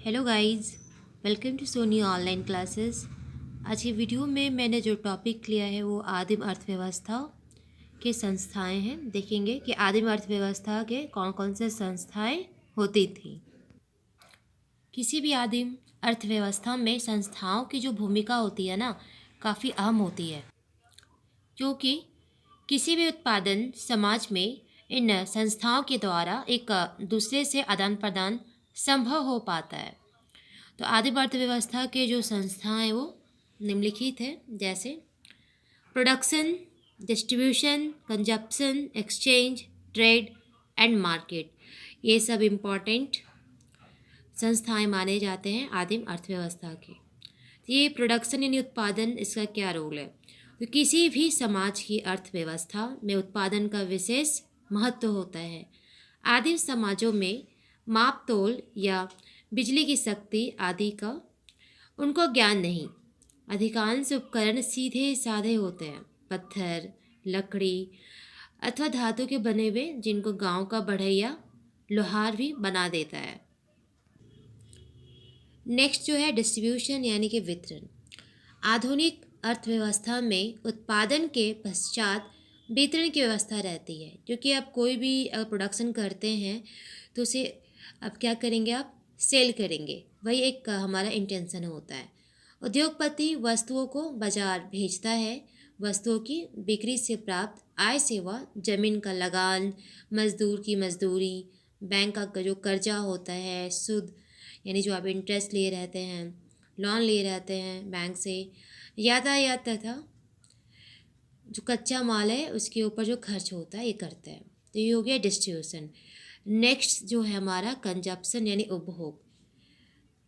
Hello guys, welcome to Soni online classes. आज की video में मैंने जो टॉपिक लिया है वो आदिम अर्थव्यवस्था के संस्थाएं हैं। देखेंगे कि आदिम अर्थव्यवस्था के कौन कौन से संस्थाएं होती थी। किसी भी आदिम अर्थव्यवस्था में संस्थाओं की जो भूमिका होती है ना, काफ़ी अहम होती है, क्योंकि किसी भी उत्पादन समाज में इन संस्थाओं के द्वारा एक दूसरे से आदान प्रदान संभव हो पाता है। तो आदिम अर्थव्यवस्था के जो संस्थाएं हैं वो निम्नलिखित है, जैसे production, distribution, consumption, exchange, trade and market. ये सब इम्पॉर्टेंट संस्थाएं माने जाते हैं आदिम अर्थव्यवस्था के। तो ये प्रोडक्शन यानी उत्पादन, इसका क्या रोल है? तो किसी भी समाज की अर्थव्यवस्था में उत्पादन का विशेष महत्व होता है। आदिम समाजों में माप तोल या बिजली की शक्ति आदि का उनको ज्ञान नहीं। अधिकांश उपकरण सीधे साधे होते हैं, पत्थर, लकड़ी अथवा धातु के बने हुए, जिनको गांव का बढ़ैया लोहार भी बना देता है। नेक्स्ट जो है डिस्ट्रीब्यूशन यानी कि वितरण। आधुनिक अर्थव्यवस्था में उत्पादन के पश्चात वितरण की व्यवस्था रहती है, क्योंकि आप कोई भी प्रोडक्शन करते हैं तो उसे अब क्या करेंगे, आप सेल करेंगे, वही एक हमारा इंटेंशन होता है। उद्योगपति वस्तुओं को बाजार भेजता है। वस्तुओं की बिक्री से प्राप्त आय से वह जमीन का लगान, मजदूर की मजदूरी, बैंक का जो कर्जा होता है, सूद यानी जो आप इंटरेस्ट लिए रहते हैं, लोन लिए रहते हैं बैंक से, यातायात तथा जो कच्चा माल है उसके ऊपर जो खर्च होता है ये करता है। तो ये हो गया डिस्ट्रीब्यूशन। नेक्स्ट जो है हमारा कंजप्शन यानी उपभोग।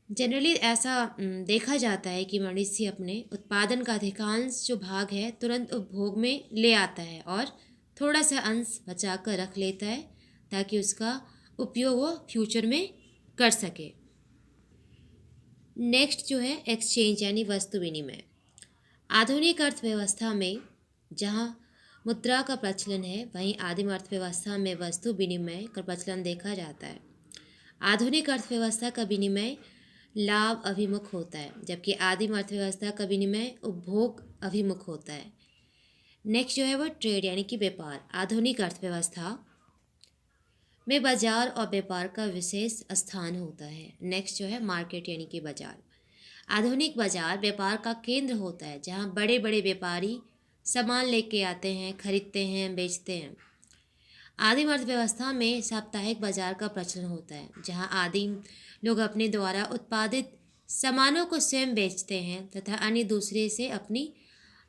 जनरली ऐसा देखा जाता है कि मनुष्य अपने उत्पादन का अधिकांश जो भाग है तुरंत उपभोग में ले आता है और थोड़ा सा अंश बचा कर रख लेता है, ताकि उसका उपयोग वो फ्यूचर में कर सके। नेक्स्ट जो है एक्सचेंज यानी वस्तु विनिमय। आधुनिक अर्थव्यवस्था में जहाँ मुद्रा का प्रचलन है, वहीं आदिम अर्थव्यवस्था में वस्तु विनिमय का प्रचलन देखा जाता है। आधुनिक अर्थव्यवस्था का विनिमय लाभ अभिमुख होता है, जबकि आदिम अर्थव्यवस्था का विनिमय उपभोग अभिमुख होता है। नेक्स्ट जो है वो ट्रेड यानी कि व्यापार। आधुनिक अर्थव्यवस्था में बाजार और व्यापार का विशेष स्थान होता है। नेक्स्ट जो है मार्केट यानी कि बाजार। आधुनिक बाजार व्यापार का केंद्र होता है, जहाँ बड़े बड़े व्यापारी सामान लेके आते हैं, खरीदते हैं, बेचते हैं। आदिम अर्थव्यवस्था में साप्ताहिक बाजार का प्रचलन होता है, जहाँ आदिम लोग अपने द्वारा उत्पादित सामानों को स्वयं बेचते हैं तथा अन्य दूसरे से अपनी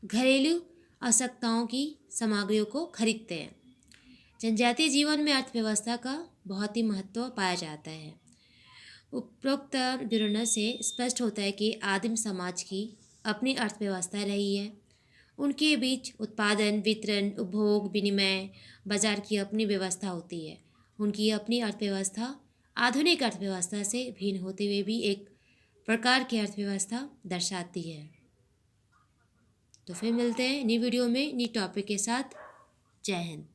घरेलू आवश्यकताओं की सामग्रियों को खरीदते हैं। जनजातीय जीवन में अर्थव्यवस्था का बहुत ही महत्व पाया जाता है। उपरोक्त विवरण से स्पष्ट होता है कि आदिम समाज की अपनी अर्थव्यवस्था रही है। उनके बीच उत्पादन, वितरण, उपभोग, विनिमय, बाजार की अपनी व्यवस्था होती है। उनकी अपनी अर्थव्यवस्था आधुनिक अर्थव्यवस्था से भिन्न होते हुए भी एक प्रकार की अर्थव्यवस्था दर्शाती है। तो फिर मिलते हैं नई वीडियो में नई टॉपिक के साथ। जय हिंद।